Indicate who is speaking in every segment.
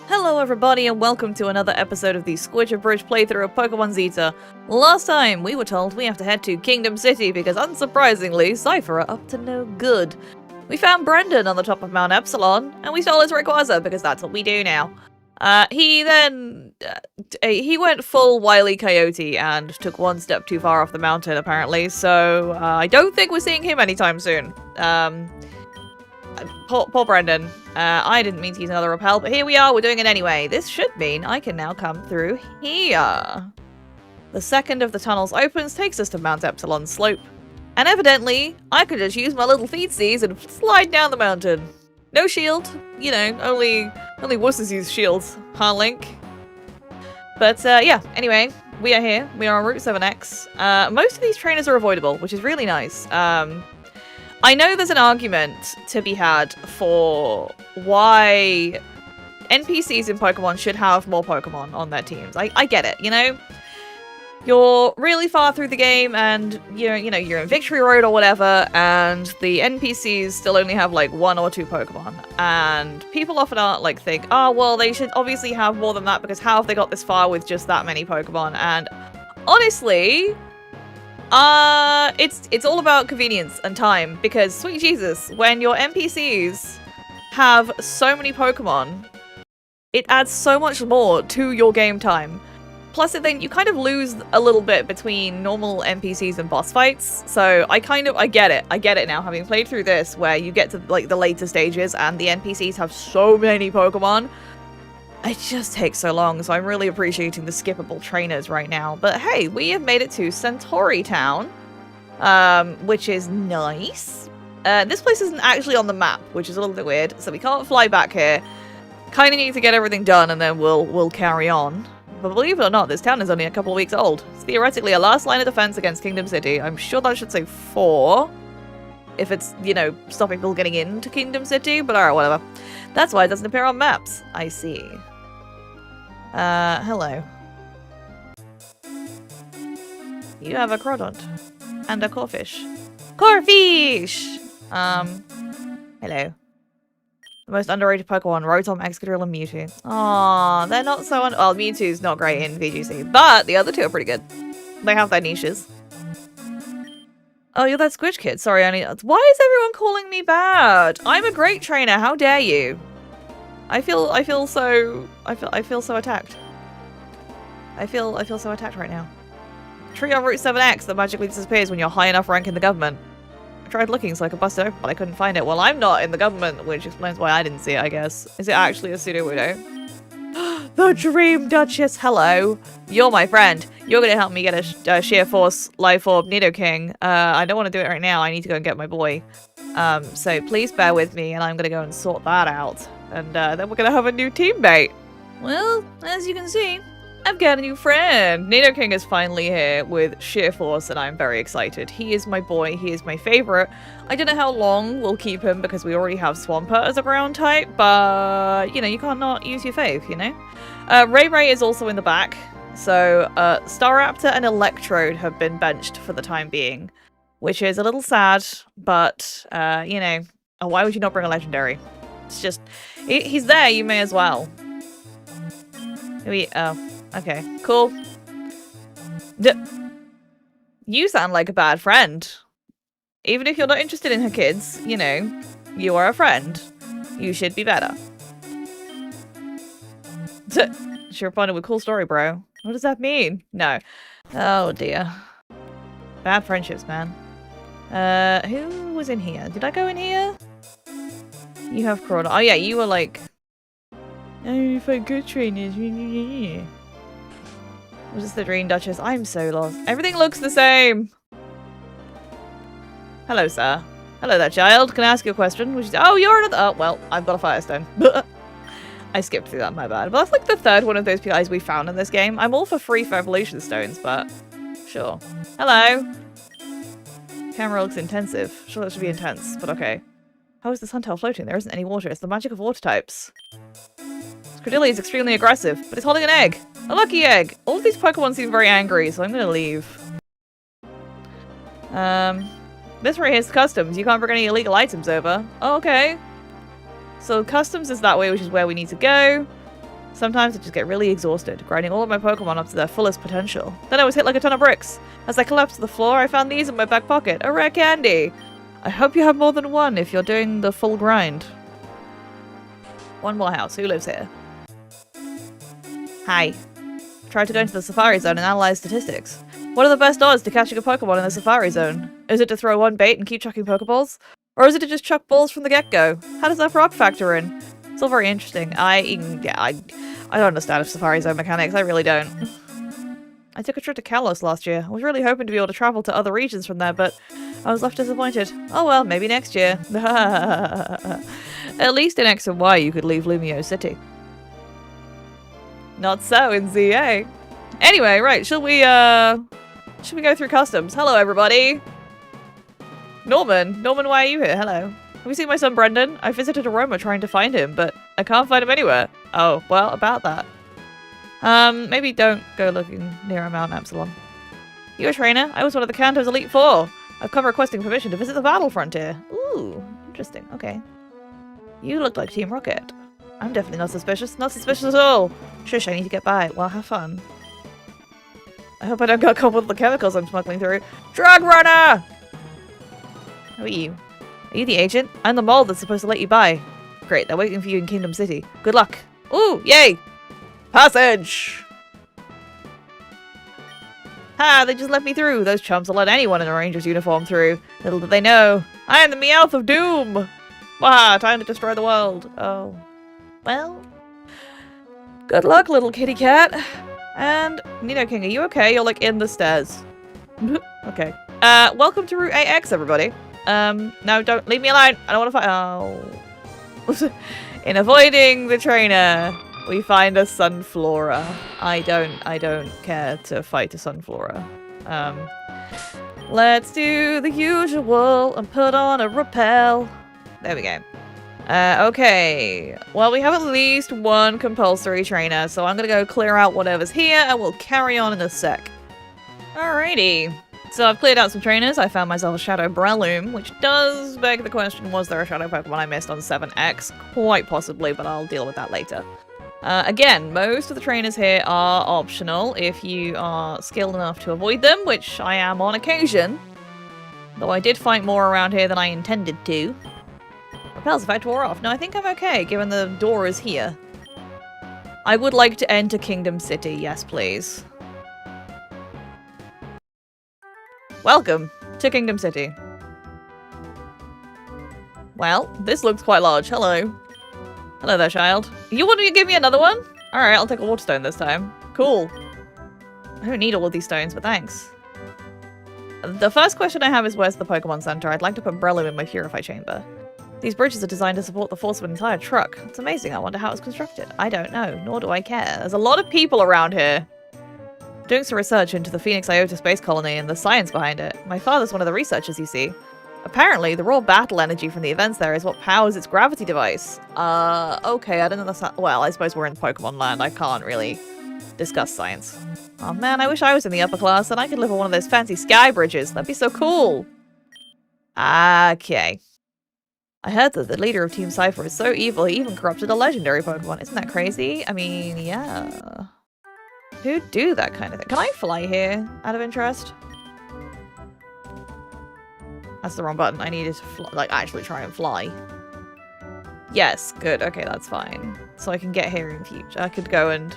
Speaker 1: Hello everybody and welcome to another episode of the SQUIDGE ABRIDGED playthrough of Pokemon Zeta. Last time, we were told we have to head to Kingdom City because unsurprisingly, Cipher are up to no good. We found Brendan on the top of Mount Epsilon, and we stole his Rayquaza because that's what we do now. He went full Wile E. Coyote and took one step too far off the mountain apparently, so I don't think we're seeing him anytime soon. Poor Brendan. I didn't mean to use another repel, but here we are, we're doing it anyway. This should mean I can now come through here. The second of the tunnels opens, takes us to Mount Epsilon's slope. And evidently, I could just use my little feetsies and slide down the mountain. No shield, you know, only wusses use shields, huh, Link? But yeah, anyway, we are here. We are on Route 7X. Most of these trainers are avoidable, which is really nice. I know there's an argument to be had for why NPCs in Pokemon should have more Pokemon on their teams. I get it, you know? You're really far through the game and you're in Victory Road or whatever, and the NPCs still only have like 1 or 2 Pokemon. And people often think, oh, well, they should obviously have more than that because how have they got this far with just that many Pokemon? And honestly, it's all about convenience and time, because sweet Jesus, when your NPCs have so many Pokemon, it adds so much more to your game time. Plus, then you kind of lose a little bit between normal NPCs and boss fights. So I get it. I get it now, having played through this, where you get to like the later stages and the NPCs have so many Pokemon. It just takes so long, so I'm really appreciating the skippable trainers right now. But hey, we have made it to Centauri Town, which is nice. This place isn't actually on the map, which is a little bit weird, so we can't fly back here. Kind of need to get everything done, and then we'll carry on. But believe it or not, this town is only a couple of weeks old. It's theoretically a last line of defense against Kingdom City. I'm sure that should say 4. If it's, you know, stopping people getting into Kingdom City, but alright, whatever. That's why it doesn't appear on maps. I see. Hello. You have a Crawdont. And a Corfish. Corfish! Hello. The most underrated Pokemon, Rotom, Excadrill, and Mewtwo. Aww, they're not so well, Mewtwo's not great in VGC, but the other 2 are pretty good. They have their niches. Oh, you're that Squidge kid. Sorry, why is everyone calling me bad? I'm a great trainer. How dare you? I feel so attacked. I feel so attacked right now. Tree on Route 7X that magically disappears when you're high enough rank in the government. I tried looking so I could bust it open, but I couldn't find it. Well, I'm not in the government, which explains why I didn't see it, I guess. Is it actually a Sudowoodo? The Dream Duchess, hello. You're my friend. You're gonna help me get a Sheer Force Life Orb Nidoking. I don't want to do it right now. I need to go and get my boy. So please bear with me, and I'm gonna go and sort that out. And then we're gonna have a new teammate. Well, as you can see, I've got a new friend. Nidoking is finally here with Sheer Force, and I'm very excited. He is my boy. He is my favorite. I don't know how long we'll keep him because we already have Swampert as a ground type, but, you know, you can't not use your fave, you know? Ray is also in the back. So, Staraptor and Electrode have been benched for the time being, which is a little sad, but, you know, why would you not bring a Legendary? It's just, he's there, you may as well. Oh, okay, cool. You sound like a bad friend. Even if you're not interested in her kids, you know, you are a friend. You should be better. She responded with cool story, bro. What does that mean? No. Oh dear. Bad friendships, man. Who was in here? Did I go in here? You have Crawdon. Oh yeah, you were like... Oh, for good trainers. Was this the Dream Duchess? I'm so lost. Everything looks the same. Hello, sir. Hello there, child. Can I ask you a question? Oh, you're another... Oh, well, I've got a Firestone. I skipped through that, my bad. But that's like the 3rd one of those PIs we found in this game. I'm all for free for Evolution Stones, but... Sure. Hello. Camera looks intensive. Sure, that should be intense, but okay. How is this Huntail floating? There isn't any water. It's the magic of water types. Credilli is extremely aggressive, but it's holding an egg. A lucky egg. All of these Pokemon seem very angry, so I'm gonna leave. This right here is customs. You can't bring any illegal items over. Oh, okay. So customs is that way, which is where we need to go. Sometimes I just get really exhausted, grinding all of my Pokemon up to their fullest potential. Then I was hit like a ton of bricks. As I collapsed to the floor, I found these in my back pocket. A rare candy! I hope you have more than one if you're doing the full grind. One more house. Who lives here? Hi. Tried to go into the Safari Zone and analyze statistics. What are the best odds to catching a Pokemon in the Safari Zone? Is it to throw one bait and keep chucking Pokeballs? Or is it to just chuck balls from the get-go? How does that rock factor in? It's all very interesting. I don't understand Safari Zone mechanics. I really don't. I took a trip to Kalos last year. I was really hoping to be able to travel to other regions from there, but I was left disappointed. Oh well, maybe next year. At least in X and Y you could leave Lumio City. Not so in ZA. Anyway, right, should we go through customs? Hello, everybody. Norman, why are you here? Hello. Have you seen my son Brendan? I visited Aroma trying to find him, but I can't find him anywhere. Oh, well, about that. Maybe don't go looking near Mount Absalom. You a trainer? I was one of the Kanto's Elite Four. I've come requesting permission to visit the battle frontier. Ooh, interesting. Okay. You look like Team Rocket. I'm definitely not suspicious. Not suspicious at all. Shush, I need to get by. Well, have fun. I hope I don't get caught with the chemicals I'm smuggling through. Drug runner! Who are you? Are you the agent? I'm the mole that's supposed to let you by. Great, they're waiting for you in Kingdom City. Good luck. Ooh, yay! Passage! Ha, they just let me through. Those chumps will let anyone in a ranger's uniform through. Little do they know. I am the Meowth of Doom! Wah, time to destroy the world. Oh. Well. Good luck, little kitty cat. And, Nidoking, are you okay? You're like in the stairs. Okay. Welcome to Route 8X, everybody. No, don't leave me alone. I don't want to fight. Oh. In avoiding the trainer, we find a Sunflora. I don't care to fight a Sunflora. Let's do the usual and put on a rappel. There we go. Okay. Well, we have at least one compulsory trainer, so I'm gonna go clear out whatever's here, and we'll carry on in a sec. Alrighty. So I've cleared out some trainers. I found myself a Shadow Breloom, which does beg the question, was there a Shadow Pokemon I missed on 7X? Quite possibly, but I'll deal with that later. Again, most of the trainers here are optional if you are skilled enough to avoid them, which I am on occasion. Though I did fight more around here than I intended to. Repel's effect wore off. No, I think I'm okay, given the door is here. I would like to enter Kingdom City. Yes, please. Welcome to Kingdom City. Well, this looks quite large. Hello. Hello there, child. You want to give me another one? Alright, I'll take a water stone this time. Cool. I don't need all of these stones, but thanks. The first question I have is, where's the Pokemon Center? I'd like to put Breloom in my Purify Chamber. These bridges are designed to support the force of an entire truck. It's amazing. I wonder how it's constructed. I don't know, nor do I care. There's a lot of people around here. Doing some research into the Phoenix Iota space colony and the science behind it. My father's one of the researchers, you see. Apparently, the raw battle energy from the events there is what powers its gravity device. Okay, I don't understand. Well, I suppose we're in Pokemon land. I can't really discuss science. Oh man, I wish I was in the upper class and I could live on one of those fancy sky bridges. That'd be so cool. Okay. I heard that the leader of Team Cipher is so evil he even corrupted a legendary Pokemon. Isn't that crazy? I mean, yeah. Who'd do that kind of thing? Can I fly here, out of interest? That's the wrong button. I needed to fly, like, actually try and fly. Yes, good. Okay, that's fine. So I can get here in future. I could go and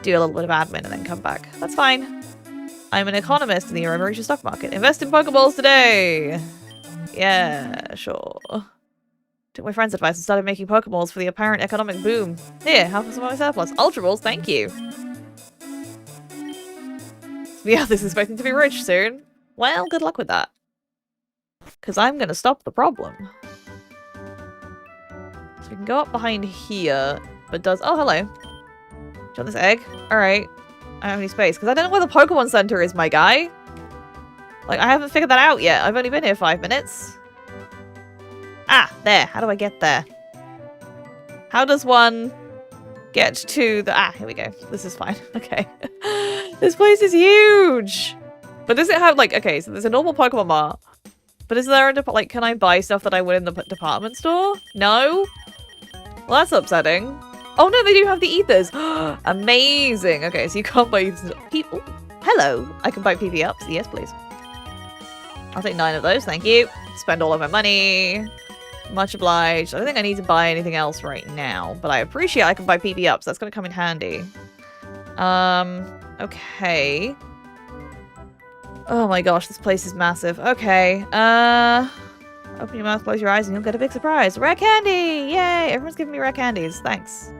Speaker 1: do a little bit of admin and then come back. That's fine. I'm an economist in the Emerging stock market. Invest in Pokeballs today! Yeah, sure. Took my friend's advice and started making Pokeballs for the apparent economic boom. Here, have some of my surplus. Ultra Balls, thank you. Yeah, this is expecting to be rich soon. Well, good luck with that. Because I'm going to stop the problem. So we can go up behind here, but does... Oh, hello. Do you want this egg? Alright. I don't have any space, because I don't know where the Pokemon Center is, my guy. Like, I haven't figured that out yet. I've only been here 5 minutes. Ah, there. How do I get there? How does one get to the... Ah, here we go. This is fine. Okay. This place is huge! But does it have, like... Okay, so there's a normal Pokemon Mart. But is there a... Like, can I buy stuff that I would in the department store? No? Well, that's upsetting. Oh no, they do have the ethers. Amazing. Okay, so you can't buy people. Hello, I can buy PP ups. Yes, please. I'll take 9 of those, thank you. Spend all of my money. Much obliged. I don't think I need to buy anything else right now, but I appreciate I can buy PP ups. That's gonna come in handy. Okay. Oh my gosh, this place is massive. Okay, open your mouth, close your eyes, and you'll get a big surprise. Rare candy! Yay! Everyone's giving me rare candies. Thanks.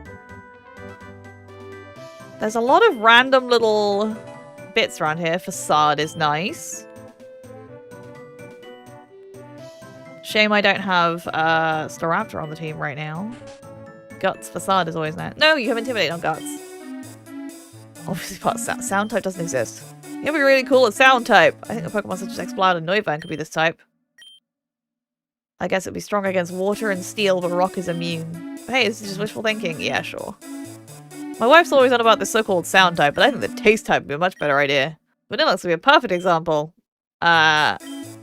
Speaker 1: There's a lot of random little bits around here. Facade is nice. Shame I don't have Staraptor on the team right now. Guts Facade is always nice. No, you have Intimidate on Guts. Obviously, part sound type doesn't exist. It'd be really cool at sound type. I think a Pokemon such as Exploud and Noivern could be this type. I guess it'd be strong against water and steel, but rock is immune. But hey, this is just wishful thinking. Yeah, sure. My wife's always on about the so-called sound type, but I think the taste type would be a much better idea. Vanilluxe would be a perfect example.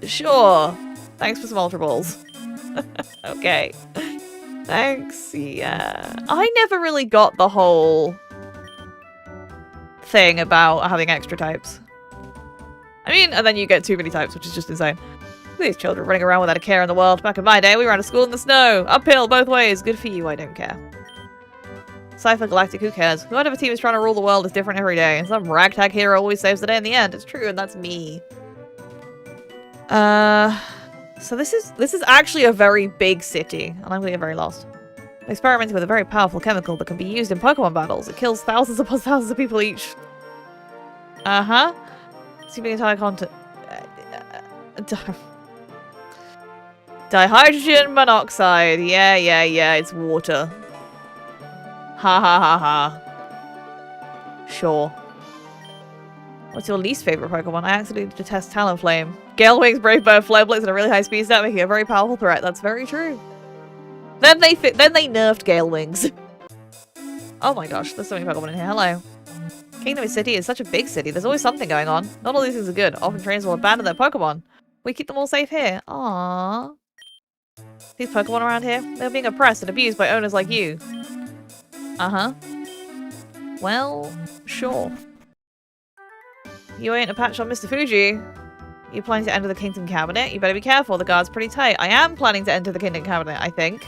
Speaker 1: Sure. Thanks for some Ultra Balls. Okay. Thanks, yeah. I never really got the whole thing about having extra types. I mean, and then you get too many types, which is just insane. These children running around without a care in the world. Back in my day, we ran to school in the snow. Uphill, both ways. Good for you, I don't care. Cipher Galactic, who cares? Whatever team is trying to rule the world is different every day. And some ragtag hero always saves the day in the end. It's true, and that's me. So this is actually a very big city, and I'm gonna get very lost. I'm experimenting with a very powerful chemical that can be used in Pokemon battles. It kills thousands upon thousands of people each. Uh-huh. Seeping entire continent. Dihydrogen monoxide. Yeah, it's water. Ha ha ha ha. Sure. What's your least favorite Pokemon? I absolutely detest Talonflame. Gale Wings, Brave Bird, Flare Blitz, and a really high speed stat making a very powerful threat. That's very true. Then they nerfed Gale Wings. Oh my gosh, there's so many Pokemon in here. Hello. Kingdom City is such a big city. There's always something going on. Not all these things are good. Often trainers will abandon their Pokemon. We keep them all safe here. Aww. These Pokemon around here, they're being oppressed and abused by owners like you. Uh-huh. Well, sure. You ain't a patch on Mr. Fuji. You planning to enter the Kingdom Cabinet? You better be careful, the guard's pretty tight. I am planning to enter the Kingdom Cabinet, I think.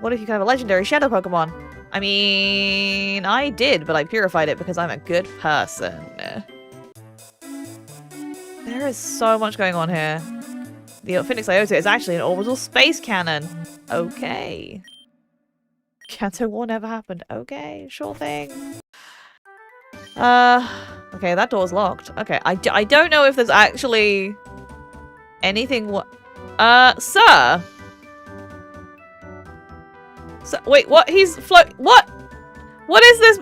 Speaker 1: What if you could have a legendary Shadow Pokemon? I mean, I did, but I purified it because I'm a good person. There is so much going on here. The Phoenix Iota is actually an orbital space cannon. Okay. Kanto War never happened. Okay, sure thing. Okay, that door's locked. Okay, I don't know if there's actually anything. Sir? Wait, what? He's what? What is this?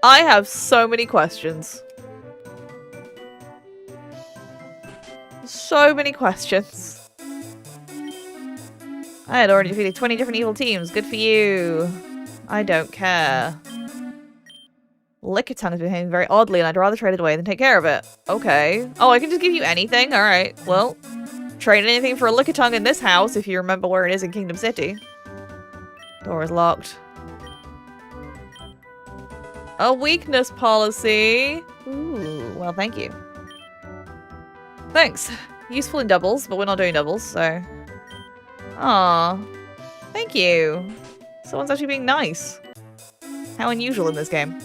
Speaker 1: I have so many questions. So many questions. I had already defeated 20 different evil teams. Good for you. I don't care. Lickitung is behaving very oddly, and I'd rather trade it away than take care of it. Okay. Oh, I can just give you anything? Alright. Well, trade anything for a Lickitung in this house, if you remember where it is in Kingdom City. Door is locked. A weakness policy. Ooh, well, thank you. Thanks. Useful in doubles, but we're not doing doubles, so... Aw. Thank you. Someone's actually being nice. How unusual in this game.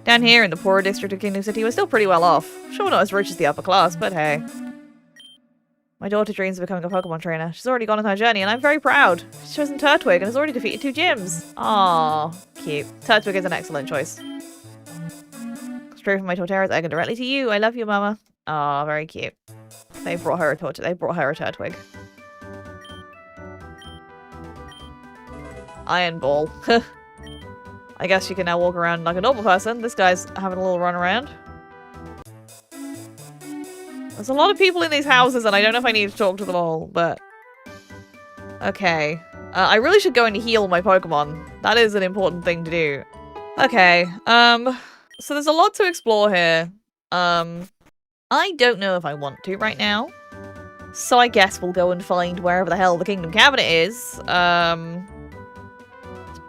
Speaker 1: Down here in the poorer district of Kingdom City, we're still pretty well off. Sure, not as rich as the upper class, but hey. My daughter dreams of becoming a Pokemon trainer. She's already gone on her journey, and I'm very proud. She's chosen Turtwig and has already defeated 2 gyms. Aw, cute. Turtwig is an excellent choice. Straight from my Torterra's egg and directly to you. I love you, Mama. Aw, very cute. They brought her a Turtwig. Iron Ball. I guess you can now walk around like a normal person. This guy's having a little run around. There's a lot of people in these houses, and I don't know if I need to talk to them all, but... Okay. I really should go and heal my Pokemon. That is an important thing to do. Okay. So there's a lot to explore here. I don't know if I want to right now. So I guess we'll go and find wherever the hell the Kingdom Cabinet is. This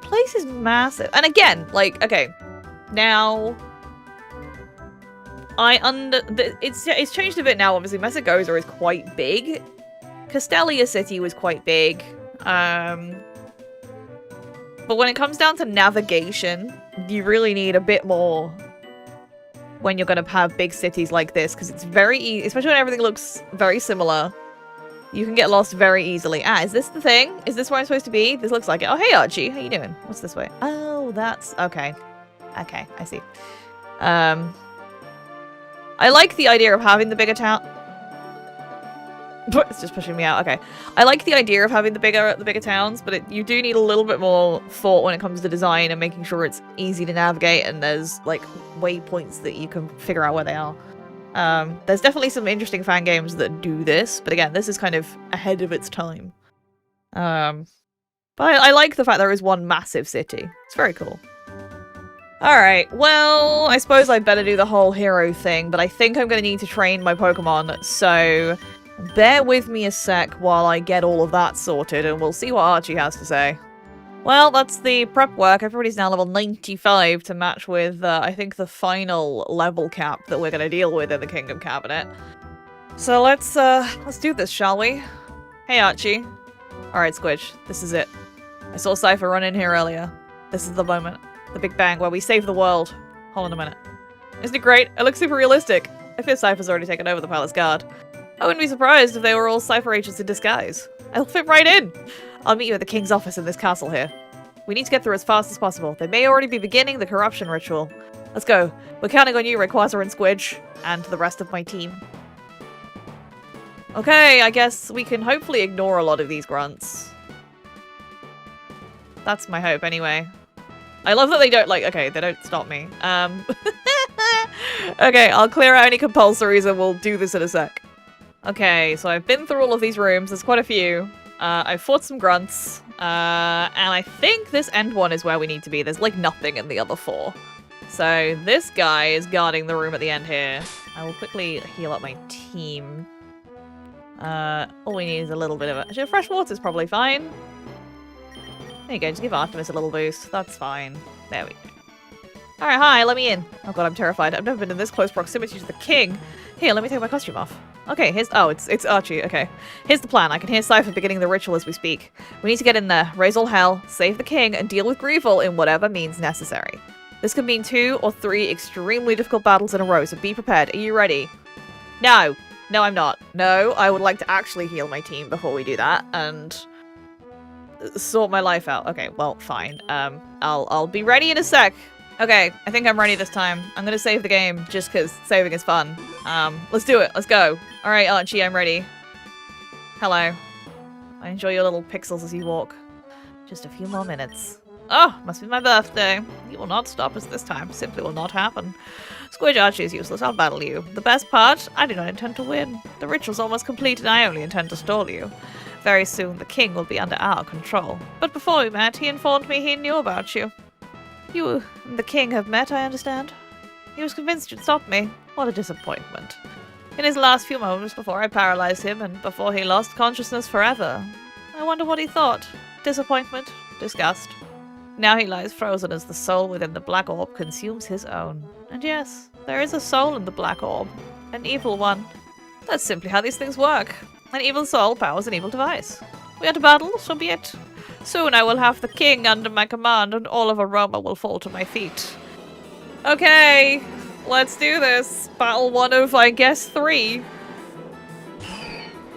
Speaker 1: place is massive. And again, like, okay, now it's changed a bit now. Obviously, Messagoza is quite big. Castelia City was quite big. But when it comes down to navigation, you really need a bit more when you're going to have big cities like this, because it's very easy, especially when everything looks very similar. You can get lost very easily. Ah, is this the thing? Is this where I'm supposed to be? This looks like it. Oh, hey, Archie. How you doing? What's this way? Oh, that's... Okay. Okay, I see. I like the idea of having the bigger town... It's just pushing me out. Okay. I like the idea of having the bigger towns, but you do need a little bit more thought when it comes to design and making sure it's easy to navigate and there's like waypoints that you can figure out where they are. There's definitely some interesting fan games that do this, but again, this is kind of ahead of its time. But I like the fact there is one massive city. It's very cool. Alright, well, I suppose I'd better do the whole hero thing, but I think I'm going to need to train my Pokemon, so bear with me a sec while I get all of that sorted, and we'll see what Archie has to say. Well, that's the prep work. Everybody's now level 95 to match with, I think, the final level cap that we're going to deal with in the Kingdom Cabinet. So let's do this, shall we? Hey, Archie. Alright, Squidge, this is it. I saw Cipher run in here earlier. This is the moment. The Big Bang, where we save the world. Hold on a minute. Isn't it great? It looks super realistic. I fear Cipher's already taken over the Palace Guard. I wouldn't be surprised if they were all Cipher agents in disguise. I'll fit right in. I'll meet you at the King's office in this castle here. We need to get through as fast as possible. They may already be beginning the corruption ritual. Let's go. We're counting on you, Rayquaza and Squidge, and the rest of my team. Okay, I guess we can hopefully ignore a lot of these grunts. That's my hope, anyway. I love that they don't, like, okay, they don't stop me. Okay, I'll clear out any compulsories and we'll do this in a sec. Okay, so I've been through all of these rooms. There's quite a few. I've fought some grunts. And I think this end one is where we need to be. There's, like, nothing in the other four. So this guy is guarding the room at the end here. I will quickly heal up my team. All we need is a little bit of it. Actually, fresh water's probably fine. There you go, just give Artemis a little boost. That's fine. There we go. Alright, hi, let me in. Oh god, I'm terrified. I've never been in this close proximity to the king. Here, let me take my costume off. Okay, here's- oh, it's Archie, okay. Here's the plan. I can hear Cipher beginning the ritual as we speak. We need to get in there, raise all hell, save the king, and deal with Greevil in whatever means necessary. This could mean 2 or 3 extremely difficult battles in a row, so be prepared. Are you ready? No. No, I'm not. No, I would like to actually heal my team before we do that, and sort my life out. Okay, well, fine. I'll be ready in a sec. Okay, I think I'm ready this time. I'm gonna save the game, just because saving is fun. Let's do it. Let's go. Alright, Archie, I'm ready. Hello. I enjoy your little pixels as you walk. Just a few more minutes. Oh, must be my birthday. You will not stop us this time. Simply will not happen. Squidge Archie is useless. I'll battle you. The best part? I do not intend to win. The ritual's almost complete and I only intend to stall you. Very soon, the king will be under our control. But before we met, he informed me he knew about you. You and the king have met, I understand. He was convinced you'd stop me. What a disappointment. In his last few moments before I paralyzed him and before he lost consciousness forever, I wonder what he thought. Disappointment? Disgust? Now he lies frozen as the soul within the black orb consumes his own. And yes, there is a soul in the black orb. An evil one. That's simply how these things work. An evil soul powers an evil device. We are to battle, so be it. Soon I will have the king under my command and all of Aroma will fall to my feet. Okay, let's do this. Battle 1 of, I guess, 3.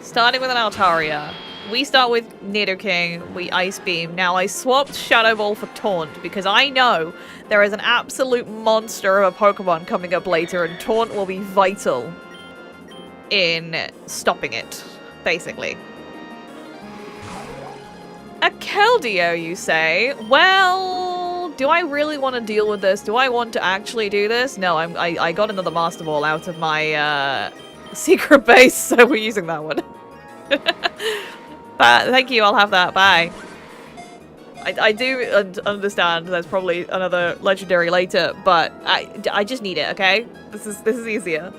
Speaker 1: Starting with an Altaria. We start with Nidoking, we Ice Beam. Now I swapped Shadow Ball for Taunt because I know there is an absolute monster of a Pokemon coming up later and Taunt will be vital in stopping it, basically. A Keldeo, you say? Well, do I really want to deal with this? Do I want to actually do this? No, I got another Master Ball out of my secret base, so we're using that one. But thank you, I'll have that. Bye. I do understand there's probably another legendary later, but I just need it, okay? This is easier.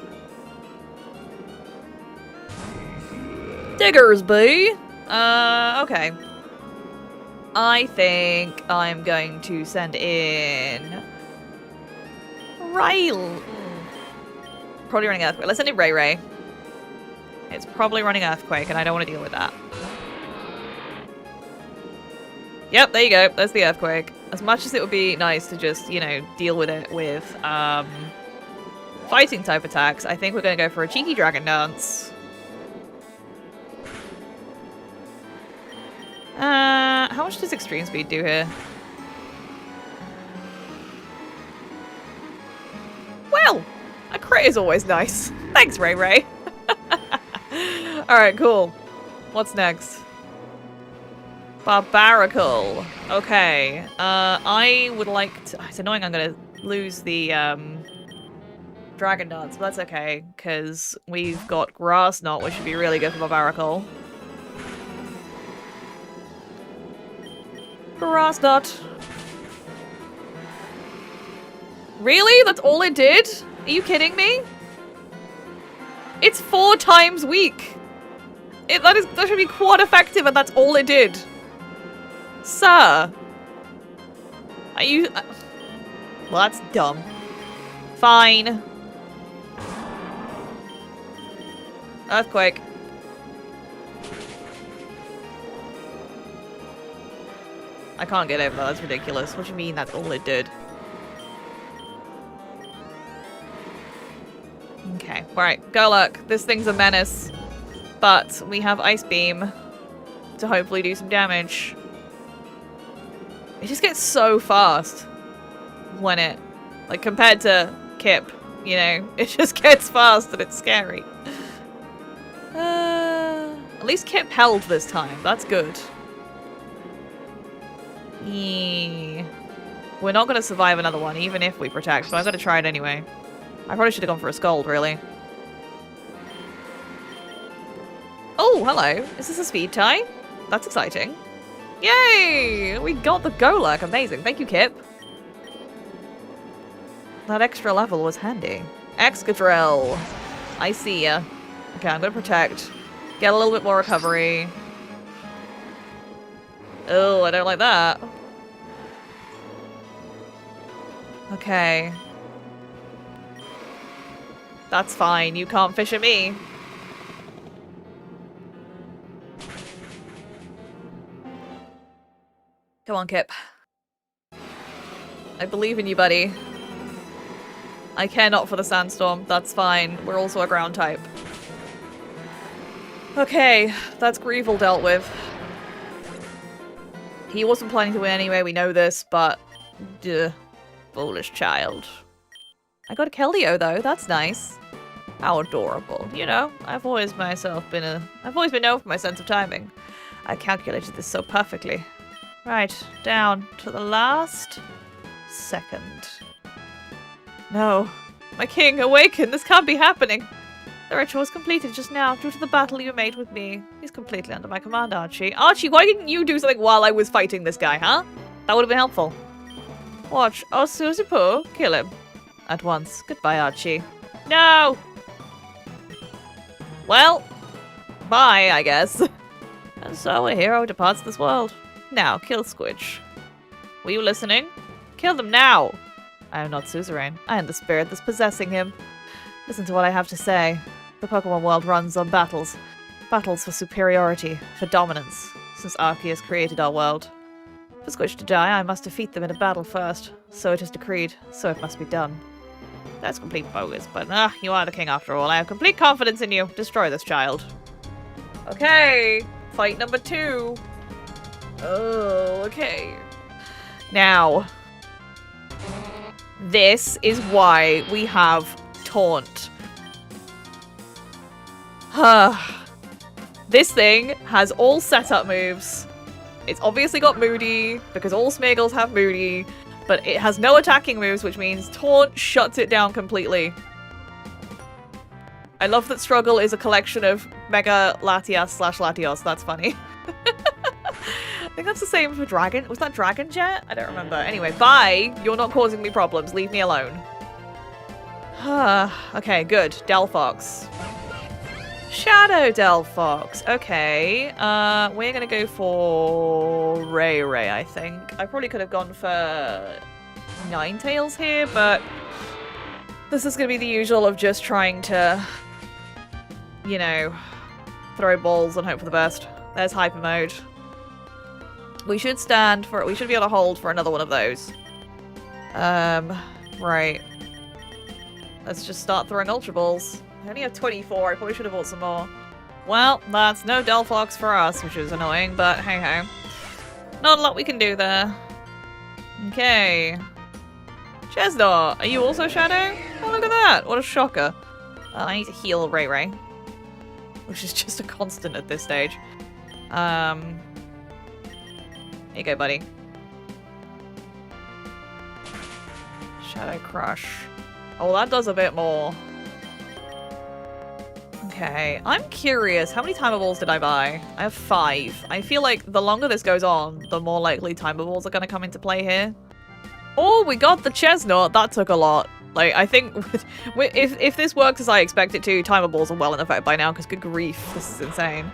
Speaker 1: Diggersby. Okay. I think I'm going to send in Rail. Probably running Earthquake. Let's send in Ray Ray. It's probably running Earthquake, and I don't want to deal with that. Yep, there you go. There's the Earthquake. As much as it would be nice to just, you know, deal with it with fighting type attacks, I think we're going to go for a cheeky Dragon Dance. How much does Extreme Speed do here? Well, a crit is always nice. Thanks, Ray Ray. Alright, cool. What's next? Barbarical. Okay. I would like to... It's annoying I'm gonna lose the, Dragon Dance, but that's okay, because we've got Grass Knot, which would be really good for Barbarical. Grass Knot. Really? That's all it did? Are you kidding me? It's 4 times weak. That should be quite effective, and that's all it did. Sir. Are you... well, that's dumb. Fine. Earthquake. I can't get over that. That's ridiculous. What do you mean that's all it did? Okay. Alright. Go luck. This thing's a menace. But we have Ice Beam to hopefully do some damage. It just gets so fast when it... like, compared to Kip, you know? It just gets fast and it's scary. At least Kip held this time. That's good. We're not going to survive another one, even if we protect, so I'm going to try it anyway. I probably should have gone for a Scold, really. Oh, hello. Is this a speed tie? That's exciting. Yay! We got the Golurk. Amazing. Thank you, Kip. That extra level was handy. Excadrill. I see ya. Okay, I'm going to protect. Get a little bit more recovery. Oh, I don't like that. Okay. That's fine. You can't fish at me. Come on, Kip. I believe in you, buddy. I care not for the sandstorm. That's fine. We're also a ground type. Okay, that's Greevil dealt with. He wasn't planning to win anyway, we know this, but... duh. Foolish child. I got a Keldeo, though. That's nice. How adorable. You know, I've always been known for my sense of timing. I calculated this so perfectly. Right, down to the last second. No. My king, awaken! This can't be happening! The ritual was completed just now, due to the battle you made with me. He's completely under my command, Archie. Archie, why didn't you do something while I was fighting this guy, huh? That would have been helpful. Watch, oh Susie Poo, kill him. At once. Goodbye, Archie. No! Well, bye, I guess. And so a hero departs this world. Now, kill Squidge. Were you listening? Kill them now! I am not Suzerain. I am the spirit that's possessing him. Listen to what I have to say. The Pokemon world runs on battles. Battles for superiority, for dominance, since Arceus created our world. For Squidge to die, I must defeat them in a battle first. So it is decreed, so it must be done. That's complete bogus, but you are the king after all. I have complete confidence in you. Destroy this child. Okay, fight number 2. Oh, okay. Now, this is why we have Taunt. This thing has all setup moves. It's obviously got Moody, because all Smeagol's have Moody, but it has no attacking moves, which means Taunt shuts it down completely. I love that Struggle is a collection of Mega Latias / Latios. That's funny. I think that's the same for Dragon. Was that Dragon Jet? I don't remember. Anyway, bye. You're not causing me problems. Leave me alone. Okay, good. Delphox. Shadow Delphox. Okay. We're gonna go for Ray Ray, I think. I probably could have gone for Ninetales here, but this is gonna be the usual of just trying to, you know, throw balls and hope for the best. There's Hyper Mode. We should stand for it. We should be able to hold for another one of those. Right. Let's just start throwing Ultra Balls. I only have 24. I probably should have bought some more. Well, that's no Delphox for us, which is annoying, but hey-ho. Not a lot we can do there. Okay. Chesnaught, are you also Shadow? Oh, look at that. What a shocker. I need to heal Ray Ray, which is just a constant at this stage. Here you go, buddy. Shadow Crush. Oh, that does a bit more. Okay, I'm curious. How many Timer Balls did I buy? I have 5. I feel like the longer this goes on, the more likely Timer Balls are going to come into play here. Oh, we got the Chesnaught. That took a lot. Like, I think if this works as I expect it to, Timer Balls are well in effect by now, because good grief, this is insane.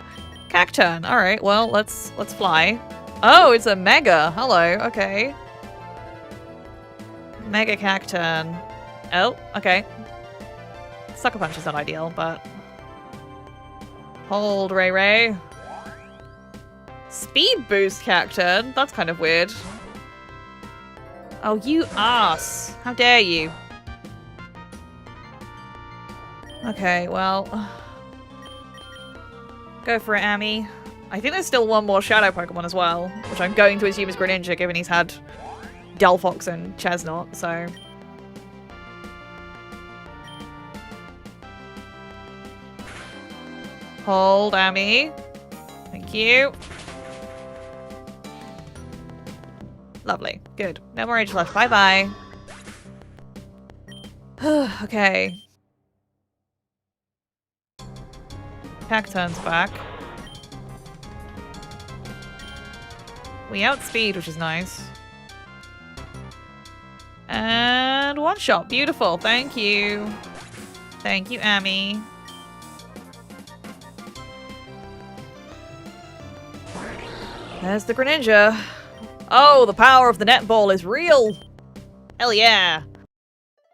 Speaker 1: Cacturn. Alright, well, let's fly. Oh, it's a Mega. Hello, okay. Mega Cacturn. Oh, okay. Sucker Punch is not ideal, but... Hold, Ray Ray. Speed Boost Cacturn? That's kind of weird. Oh, you ass. How dare you? Okay, well... Go for it, Amy. I think there's still one more Shadow Pokemon as well, which I'm going to assume is Greninja, given he's had Delphox and Chesnaught, so... Hold, Amy. Thank you. Lovely. Good. No more age left. Bye-bye. Okay. Cacturn's back. We outspeed, which is nice. And one shot. Beautiful. Thank you. Thank you, Amy. There's the Greninja. Oh, the power of the netball is real. Hell yeah.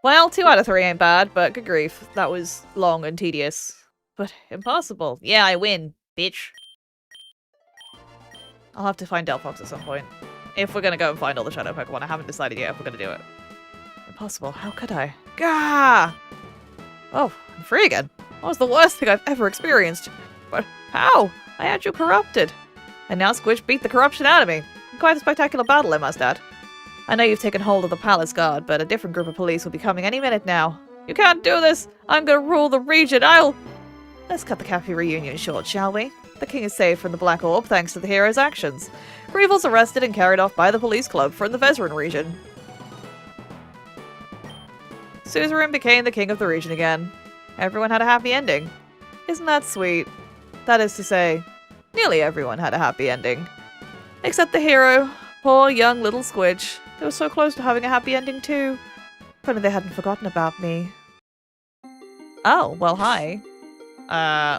Speaker 1: Well, 2 out of 3 ain't bad, but good grief. That was long and tedious. But impossible. Yeah, I win, bitch. I'll have to find Delphox at some point. If we're gonna go and find all the Shadow Pokemon. I haven't decided yet if we're gonna do it. Impossible. How could I? Gah! Oh, I'm free again. That was the worst thing I've ever experienced. But how? I had you corrupted. And now Squidge beat the corruption out of me. Quite a spectacular battle, I must add. I know you've taken hold of the Palace Guard, but a different group of police will be coming any minute now. You can't do this! I'm gonna rule the region! Let's cut the Cafe reunion short, shall we? The king is saved from the Black Orb thanks to the hero's actions. Grievel's arrested and carried off by the police club from the Vesryn region. Suzerain became the king of the region again. Everyone had a happy ending. Isn't that sweet? That is to say, nearly everyone had a happy ending. Except the hero. Poor young little Squidge. They were so close to having a happy ending too. If only they hadn't forgotten about me. Oh, well hi.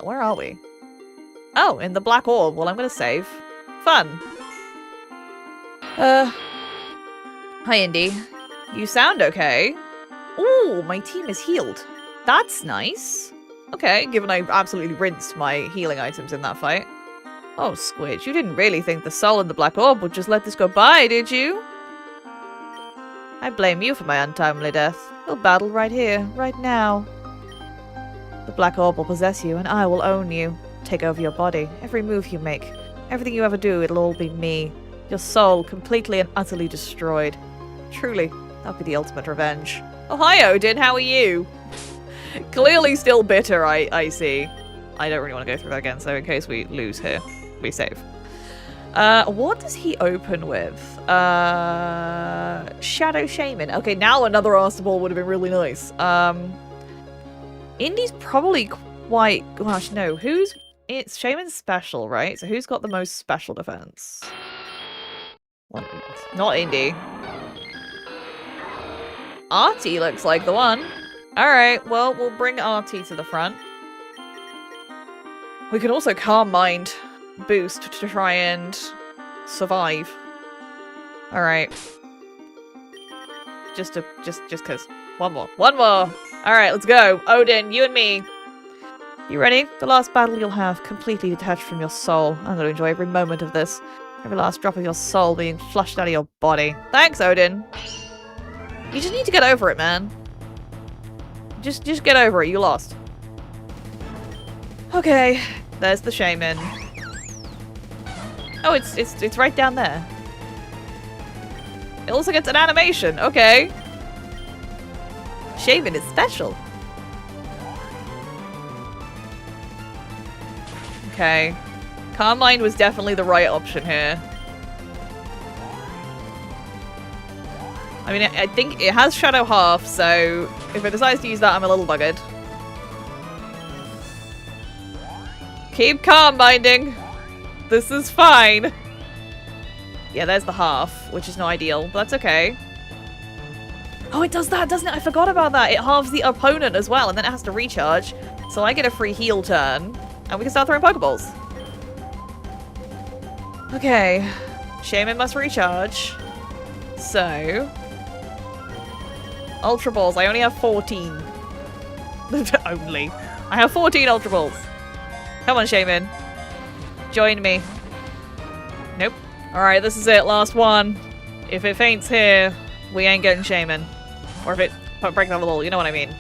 Speaker 1: Where are we? Oh, in the Black Orb. Well, I'm gonna save. Fun. Hi, Indy. You sound okay. Ooh, my team is healed. That's nice. Okay, given I absolutely rinsed my healing items in that fight. Oh, Squidge, you didn't really think the soul in the Black Orb would just let this go by, did you? I blame you for my untimely death. We'll battle right here, right now. The Black Orb will possess you, and I will own you. Take over your body, every move you make. Everything you ever do, it'll all be me. Your soul completely and utterly destroyed. Truly, that'll be the ultimate revenge. Oh, hi, Odin, how are you? Clearly still bitter, I see. I don't really want to go through that again, so in case we lose here, we save. What does he open with? Shadow Shaman. Okay, now another Arster Ball would have been really nice. Indy's probably quite... Gosh, no. It's Shaman's special, right? So who's got the most special defense? What? Not Indy. Artie looks like the one. Alright, well, we'll bring Artie to the front. We can also Calm Mind boost to try and survive. Alright. Just cause. One more. One more! Alright, let's go. Odin, you and me. You ready? The last battle you'll have, completely detached from your soul. I'm gonna enjoy every moment of this. Every last drop of your soul being flushed out of your body. Thanks, Odin. You just need to get over it, man. Just get over it. You lost. Okay, there's the shaman. Oh, it's right down there. It also gets an animation. Okay. Shaman is special. Okay. Calm Mind was definitely the right option here. I mean, I think it has Shadow Half, so if it decides to use that, I'm a little buggered. Keep calm minding. This is fine. Yeah, there's the half, which is not ideal, but that's okay. Oh, it does that, doesn't it? I forgot about that. It halves the opponent as well, and then it has to recharge. So I get a free heal turn, and we can start throwing Pokeballs. Okay. Shaman must recharge. So... Ultra Balls. I only have 14. Only. I have 14 Ultra Balls. Come on, Shaman. Join me. Nope. Alright, this is it. Last one. If it faints here, we ain't getting Shaman. Or if it breaks the wall, you know what I mean.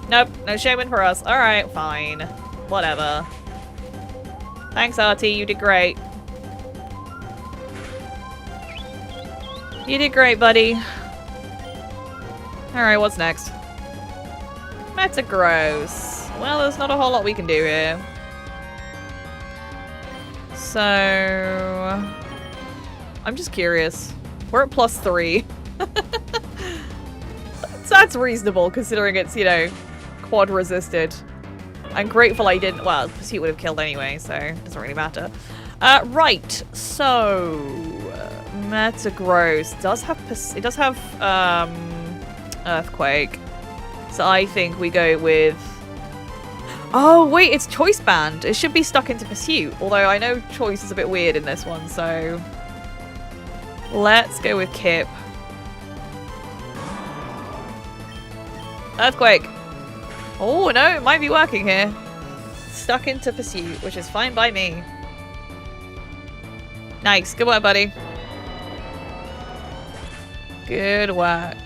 Speaker 1: Nope. No Shaman for us. Alright, fine. Whatever. Thanks, RT. You did great. You did great, buddy. Alright, what's next? Metagross. Well, there's not a whole lot we can do here. So... I'm just curious. We're at +3. That's reasonable, considering it's, you know, quad resisted. I'm grateful I didn't... Well, Pursuit would have killed anyway, so it doesn't really matter. Right, so... Metagross does have Earthquake. So I think we go with... Oh, wait, it's Choice Band. It should be stuck into Pursuit. Although I know Choice is a bit weird in this one, so... Let's go with Kip. Earthquake. Oh, no, it might be working here. Stuck into Pursuit, which is fine by me. Nice. Good work, buddy. Good work.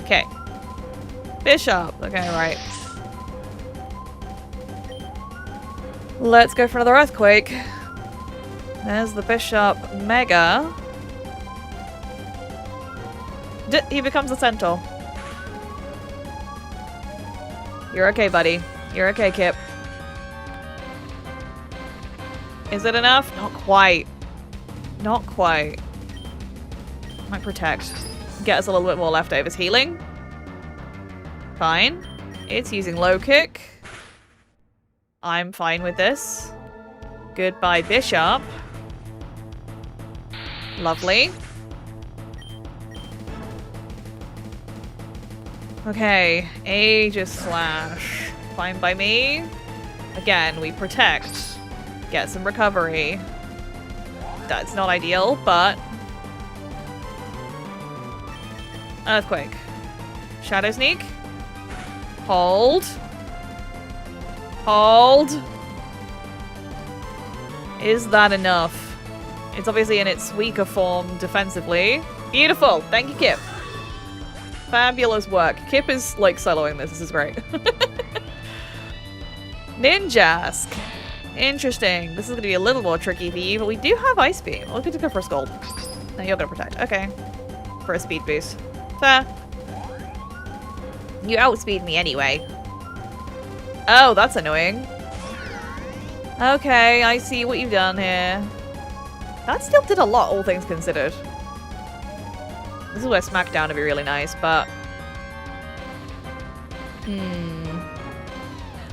Speaker 1: Okay. Bishop. Okay, right. Let's go for another Earthquake. There's the Bishop Mega. He becomes a Centaur. You're okay, buddy. You're okay, Kip. Is it enough? Not quite. Not quite. Might protect. Get us a little bit more leftovers. Healing. Fine. It's using low kick. I'm fine with this. Goodbye, Bishop. Lovely. Okay. Aegis Slash. Fine by me. Again, we protect. Get some recovery. That's not ideal, but... Earthquake. Shadow Sneak. Hold. Hold. Is that enough? It's obviously in its weaker form defensively. Beautiful. Thank you, Kip. Fabulous work. Kip is, like, soloing this. This is great. Ninjask. Interesting. This is going to be a little more tricky for you, but we do have Ice Beam. We're going to go for a Scald. No, you're going to protect. Okay. For a speed boost. Fair. You outspeed me anyway. Oh, that's annoying. Okay, I see what you've done here. That still did a lot, all things considered. This is where Smackdown would be really nice, but...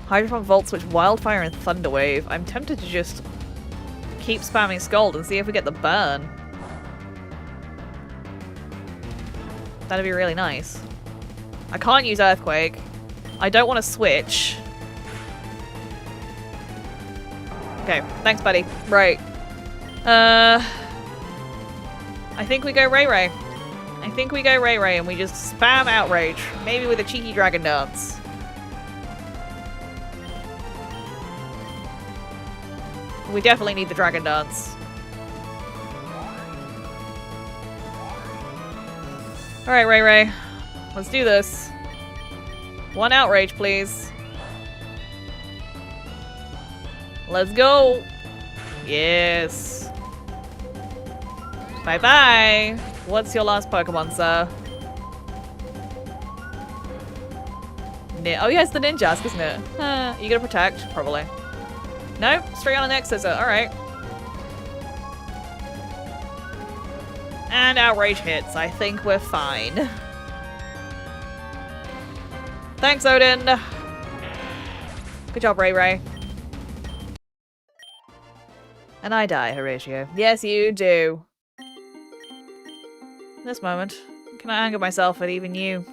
Speaker 1: Hydropump Volt Switch, Wildfire, and Thunder Wave. I'm tempted to just keep spamming Scald and see if we get the burn. That'd be really nice. I can't use Earthquake. I don't want to switch. Okay, thanks, buddy. Right. I think we go Ray Ray. I think we go Ray Ray and we just spam Outrage. Maybe with a cheeky Dragon Dance. We definitely need the Dragon Dance. Alright, Ray Ray. Let's do this. One Outrage, please. Let's go. Yes. Bye-bye. What's your last Pokemon, sir? Oh yeah, it's the Ninjask, isn't it? You gonna protect? Probably. No? Straight on an X-Scissor. Alright. And Outrage hits. I think we're fine. Thanks, Odin. Good job, Ray Ray. And I die, Horatio. Yes, you do. In this moment, can I anger myself at even you?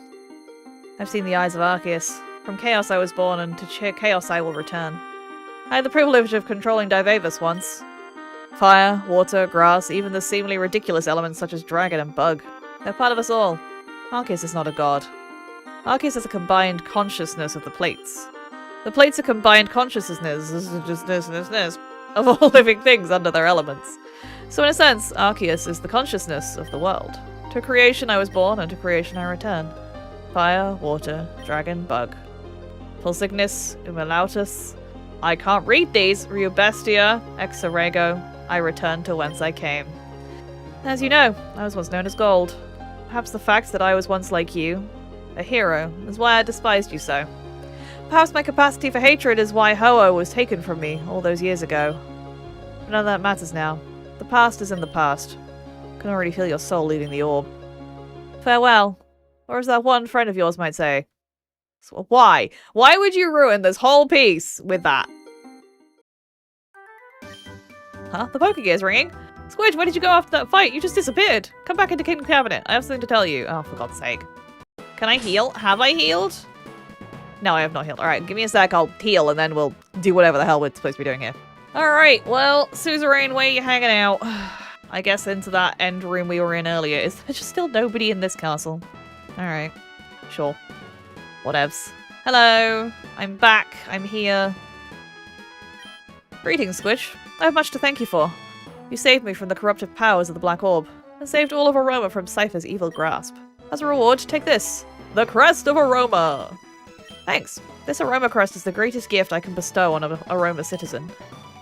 Speaker 1: I've seen the eyes of Arceus. From chaos I was born, and to chaos I will return. I had the privilege of controlling Divavus once. Fire, water, grass, even the seemingly ridiculous elements such as dragon and bug. They're part of us all. Arceus is not a god. Arceus is a combined consciousness of the plates. The plates are combined consciousnesses of all living things under their elements. So in a sense, Arceus is the consciousness of the world. To creation I was born, and to creation I return. Fire, water, dragon, bug. Pulsignis, Umalautus. I can't read these. Ryubestia, Exorego. I return to whence I came. As you know, I was once known as Gold. Perhaps the fact that I was once like you, a hero, is why I despised you so. Perhaps my capacity for hatred is why Ho-Oh was taken from me all those years ago. But none of that matters now. The past is in the past. I can already feel your soul leaving the orb. Farewell. Or as that one friend of yours might say. So why? Why would you ruin this whole piece with that? Huh? The Pokegear's ringing. Squidge, where did you go after that fight? You just disappeared. Come back into Kingdom Cabinet. I have something to tell you. Oh, for God's sake. Can I heal? Have I healed? No, I have not healed. Alright, give me a sec. I'll heal and then we'll do whatever the hell we're supposed to be doing here. Alright, well, Suzerain, where you hanging out? I guess into that end room we were in earlier. Is there just still nobody in this castle? Alright. Sure. Whatevs. Hello. I'm back. I'm here. Greetings, Squidge. I have much to thank you for. You saved me from the corruptive powers of the Black Orb, and saved all of Aroma from Cipher's evil grasp. As a reward, take this. The Crest of Aroma! Thanks. This Aroma Crest is the greatest gift I can bestow on an Aroma citizen.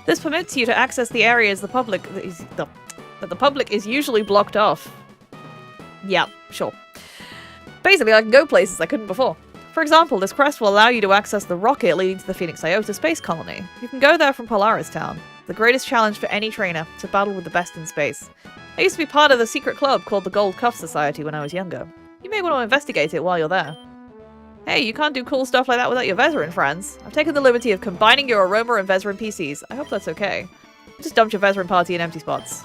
Speaker 1: This permits you to access the areas that the public is usually blocked off. Yeah, sure. Basically, I can go places I couldn't before. For example, this crest will allow you to access the rocket leading to the Phoenix Iota space colony. You can go there from Polaris Town. The greatest challenge for any trainer, to battle with the best in space. I used to be part of the secret club called the Gold Cuff Society when I was younger. You may want to investigate it while you're there. Hey, you can't do cool stuff like that without your Vesryn friends. I've taken the liberty of combining your Aroma and Vesryn PCs. I hope that's okay. Just dumped your Vesryn party in empty spots.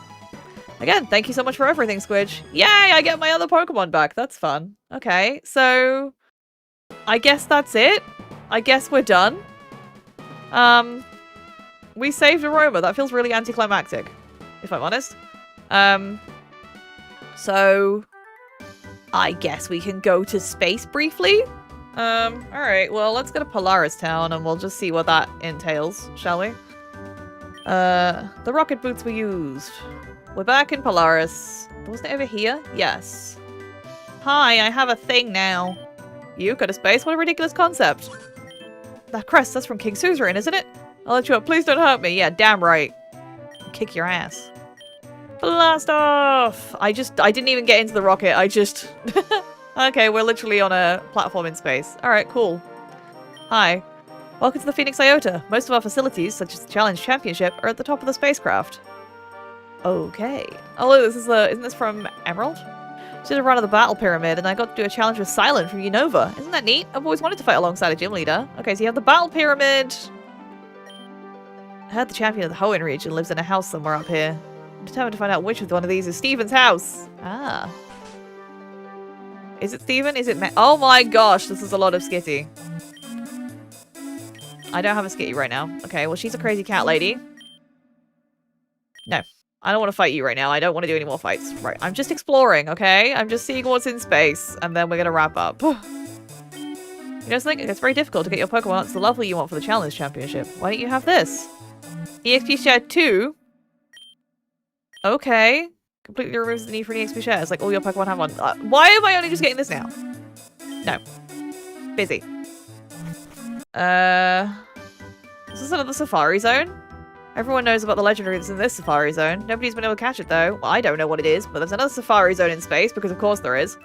Speaker 1: Again, thank you so much for everything, Squidge. Yay, I get my other Pokemon back. That's fun. Okay, so I guess that's it. I guess we're done. We saved Aroma. That feels really anticlimactic, if I'm honest. So I guess we can go to space briefly. Alright, well, let's go to Polaris Town and we'll just see what that entails, shall we? The rocket boots were used. We're back in Polaris. Wasn't it over here? Yes. Hi, I have a thing now. You go to space? What a ridiculous concept. That crest, that's from King Suzerain, isn't it? I'll let you up. Please don't hurt me. Yeah, damn right. I'll kick your ass. Blast off! I didn't even get into the rocket. Okay, we're literally on a platform in space. Alright, cool. Hi. Welcome to the Phoenix Iota. Most of our facilities, such as the Challenge Championship, are at the top of the spacecraft. Okay. Oh look, isn't this from Emerald? Did a run of the Battle Pyramid, and I got to do a challenge with Silent from Unova. Isn't that neat? I've always wanted to fight alongside a gym leader. Okay, so you have the Battle Pyramid. I heard the champion of the Hoenn region lives in a house somewhere up here. I'm determined to find out which of one of these is Steven's house. Ah. Is it Steven? Is it oh my gosh, this is a lot of Skitty. I don't have a skitty right now. Okay, well, she's a crazy cat lady. No. I don't want to fight you right now. I don't want to do any more fights. Right, I'm just exploring, okay? I'm just seeing what's in space, and then we're gonna wrap up. You know something? It's very difficult to get your Pokemon up to the level you want for the Challenge Championship. Why don't you have this? EXP share 2? Okay. Completely removes the need for an EXP share. It's like all your Pokemon have one. Why am I only just getting this now? No. Busy. Is this another Safari Zone? Everyone knows about the legendary that's in this Safari Zone. Nobody's been able to catch it, though. Well, I don't know what it is, but there's another Safari Zone in space, because of course there is.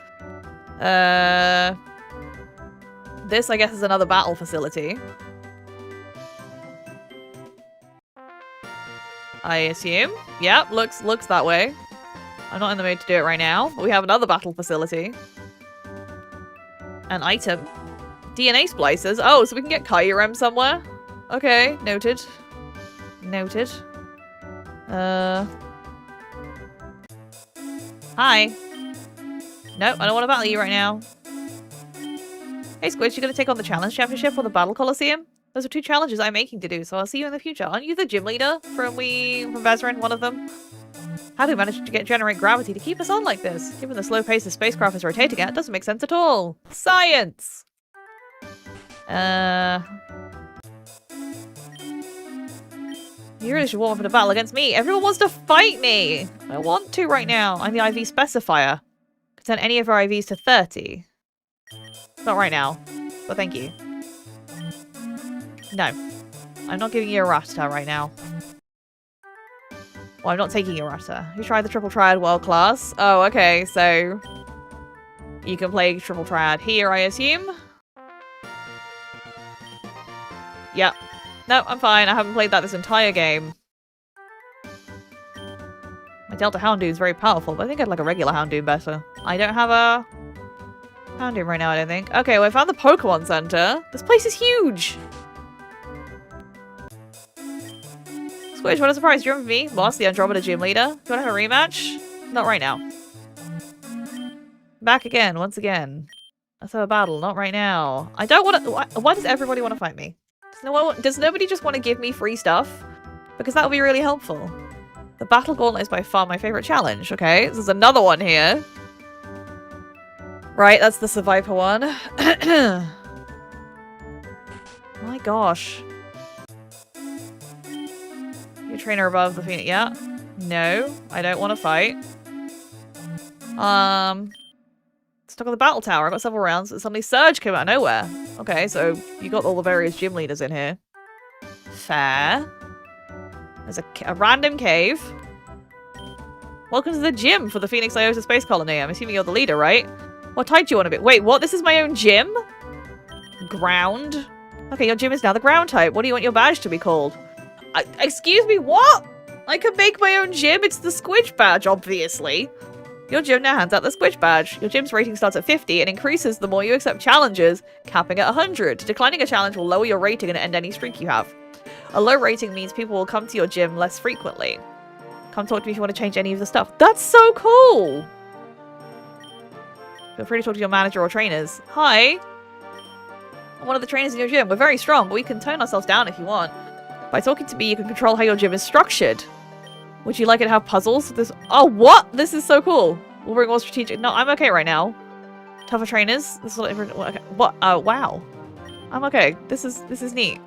Speaker 1: This, I guess, is another battle facility. I assume. Yep, looks that way. I'm not in the mood to do it right now, but we have another battle facility. An item. DNA splicers. Oh, so we can get Kyurem somewhere? Okay, noted. Noted. Hi. Nope, I don't want to battle you right now. Hey, Squidge, you gonna take on the Challenge Championship or the Battle Coliseum? Those are 2 challenges I'm making to do, so I'll see you in the future. Aren't you the gym leader from Vesryn, one of them? How do we manage to generate gravity to keep us on like this? Given the slow pace the spacecraft is rotating at, it doesn't make sense at all. Science! You really should warm up in a battle against me. Everyone wants to fight me. I want to right now. I'm the IV specifier. Could send any of our IVs to 30. Not right now, but thank you. No. I'm not giving you a Rattata right now. Well, I'm not taking your Rattata. You tried the Triple Triad World Class. Oh, okay, so... you can play Triple Triad here, I assume? Yep. No, I'm fine. I haven't played that this entire game. My Delta Houndoom is very powerful, but I think I'd like a regular Houndoom better. I don't have a Houndoom right now, I don't think. Okay, well, I found the Pokemon Center. This place is huge! Squidge, what a surprise. Do you remember me? Boss, the Andromeda Gym Leader? Do you want to have a rematch? Not right now. Back again, once again. Let's have a battle. Not right now. I don't want to... Why does everybody want to fight me? Does nobody just want to give me free stuff? Because that would be really helpful. The Battle Gauntlet is by far my favorite challenge, okay? There's another one here. Right, that's the Survivor one. My gosh. Your trainer above the Phoenix. Yeah. No, I don't want to fight. Stuck on the battle tower. I got several rounds, but suddenly Surge came out of nowhere. Okay, so you got all the various gym leaders in here. Fair. There's a random cave. Welcome to the gym for the Phoenix Iota Space Colony. I'm assuming you're the leader, right? What type do you want to be? Wait, what? This is my own gym? Ground? Okay, your gym is now the ground type. What do you want your badge to be called? Excuse me, what? I can make my own gym? It's the Squidge badge, obviously. Your gym now hands out the Squidge badge. Your gym's rating starts at 50 and increases the more you accept challenges, capping at 100. Declining a challenge will lower your rating and end any streak you have. A low rating means people will come to your gym less frequently. Come talk to me if you want to change any of the stuff. That's so cool! Feel free to talk to your manager or trainers. Hi! I'm one of the trainers in your gym. We're very strong, but we can tone ourselves down if you want. By talking to me, you can control how your gym is structured. Would you like it to have puzzles? Oh, what? This is so cool. We'll bring more strategic... No, I'm okay right now. Tougher trainers? This is okay. What? Wow. I'm okay. This is neat.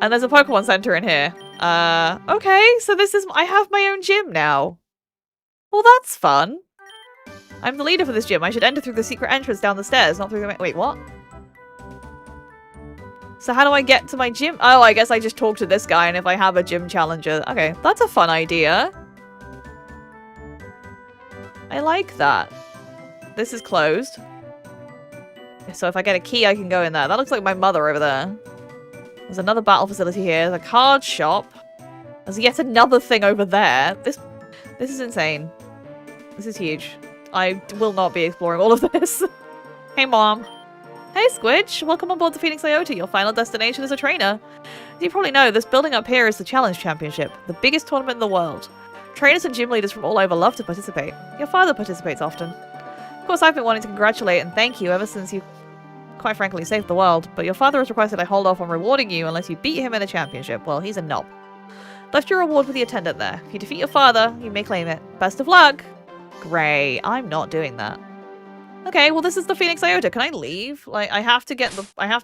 Speaker 1: And there's a Pokemon Center in here. Okay. So this is... I have my own gym now. Well, that's fun. I'm the leader for this gym. I should enter through the secret entrance down the stairs, not through the... Wait, what? So how do I get to my gym? Oh, I guess I just talk to this guy, and if I have a gym challenger... Okay, that's a fun idea. I like that. This is closed. So if I get a key, I can go in there. That looks like my mother over there. There's another battle facility here. There's a card shop. There's yet another thing over there. This is insane. This is huge. I will not be exploring all of this. Hey, Mom. Hey, Squidge. Welcome on board the Phoenix Iota, your final destination as a trainer. As you probably know, this building up here is the Challenge Championship, the biggest tournament in the world. Trainers and gym leaders from all over love to participate. Your father participates often. Of course, I've been wanting to congratulate and thank you ever since you quite frankly saved the world, but your father has requested I hold off on rewarding you unless you beat him in a championship. Well, he's a knob. Left your reward with the attendant there. If you defeat your father, you may claim it. Best of luck! Great. I'm not doing that. Okay, well this is the Phoenix Iota. Can I leave? Like, I have to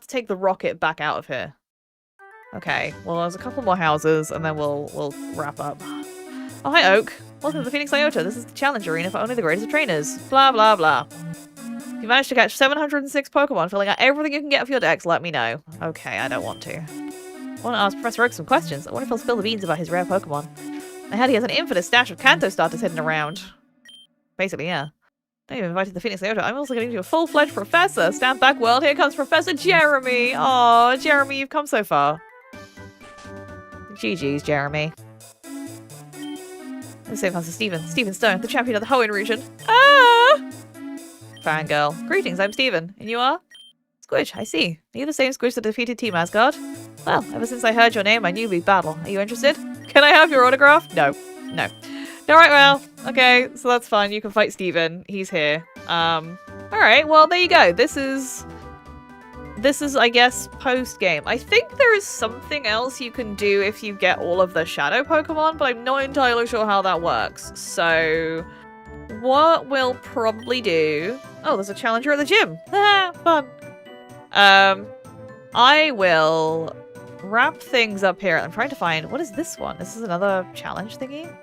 Speaker 1: take the rocket back out of here. Okay, well there's a couple more houses and then we'll wrap up. Oh, hi Oak. Welcome to the Phoenix Iota. This is the challenge arena for only the greatest of trainers. Blah, blah, blah. If you managed to catch 706 Pokemon, filling out everything you can get off your decks, let me know. Okay, I don't want to. I want to ask Professor Oak some questions. I wonder if he'll spill the beans about his rare Pokemon. I heard he has an infinite stash of Kanto starters hidden around. Basically, yeah. Now you've invited the Phoenix Iota. I'm also getting you a full-fledged professor. Stand back, world. Here comes Professor Jeremy. Oh, Jeremy, you've come so far. GG's, Jeremy. The same as Stephen. Stephen Stone, the champion of the Hoenn region. Ah! Fangirl. Greetings, I'm Stephen. And you are? Squidge, I see. Are you the same Squidge that defeated Team Asgard? Well, ever since I heard your name, I knew we'd battle. Are you interested? Can I have your autograph? No. No. Alright, well, okay, so that's fine. You can fight Steven. He's here. Alright, well, there you go. This is, I guess, post-game. I think there is something else you can do if you get all of the shadow Pokemon, but I'm not entirely sure how that works. So, what we'll probably do... Oh, there's a challenger at the gym. Ah, fun. I will wrap things up here. I'm trying to find... What is this one? This is another challenge thingy?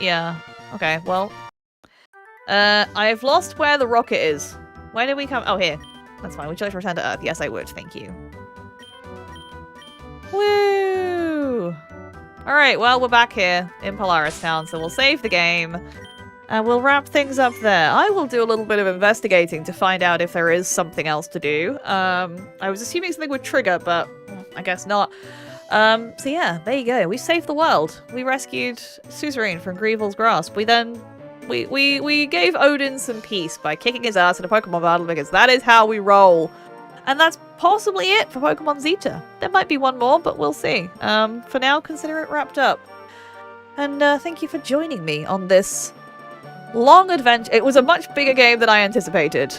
Speaker 1: Yeah. Okay, well. I've lost where the rocket is. Where did we come? Oh, here. That's fine. Would you like to return to Earth? Yes, I would. Thank you. Woo! Alright, well, we're back here in Polaris Town, so we'll save the game. And we'll wrap things up there. I will do a little bit of investigating to find out if there is something else to do. I was assuming something would trigger, but I guess not. So yeah, there you go. We saved the world. We rescued Suzerain from Grievel's grasp. We then... We gave Odin some peace by kicking his ass in a Pokemon battle because that is how we roll. And that's possibly it for Pokemon Zeta. There might be one more, but we'll see. For now, consider it wrapped up. And thank you for joining me on this long adventure. It was a much bigger game than I anticipated.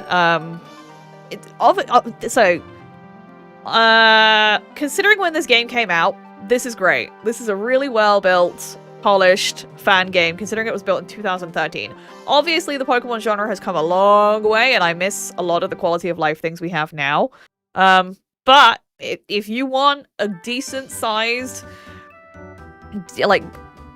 Speaker 1: Considering when this game came out, this is great. This is a really well-built, polished fan game, considering it was built in 2013. Obviously, the Pokemon genre has come a long way, and I miss a lot of the quality of life things we have now. But if you want a decent-sized... Like,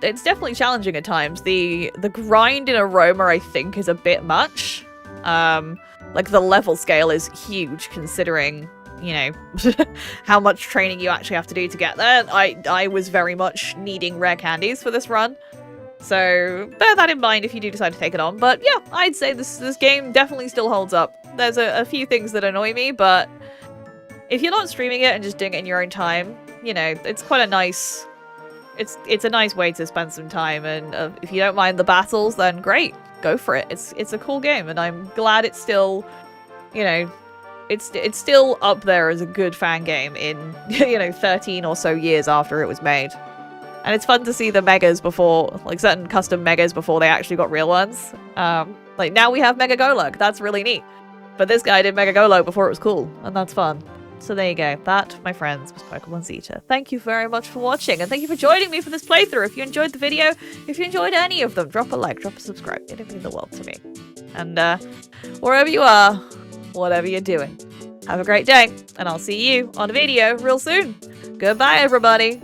Speaker 1: it's definitely challenging at times. The grind in Aroma, I think, is a bit much. Like, the level scale is huge, considering... you know, how much training you actually have to do to get there. I was very much needing rare candies for this run. So bear that in mind if you do decide to take it on. But yeah, I'd say this game definitely still holds up. There's a few things that annoy me, but if you're not streaming it and just doing it in your own time, you know, it's quite a nice... It's a nice way to spend some time, and if you don't mind the battles, then great, go for it. It's a cool game, and I'm glad it's still, you know... It's still up there as a good fan game in, you know, 13 or so years after it was made. And it's fun to see the megas before, like certain custom megas before they actually got real ones. Like now we have Mega Golug, that's really neat. But this guy did Mega Golug before it was cool, and that's fun. So there you go. That, my friends, was Pokemon Zeta. Thank you very much for watching, and thank you for joining me for this playthrough. If you enjoyed the video, if you enjoyed any of them, drop a like, drop a subscribe. It would mean the world to me. And wherever you are, whatever you're doing, have a great day, and I'll see you on a video real soon. Goodbye, everybody.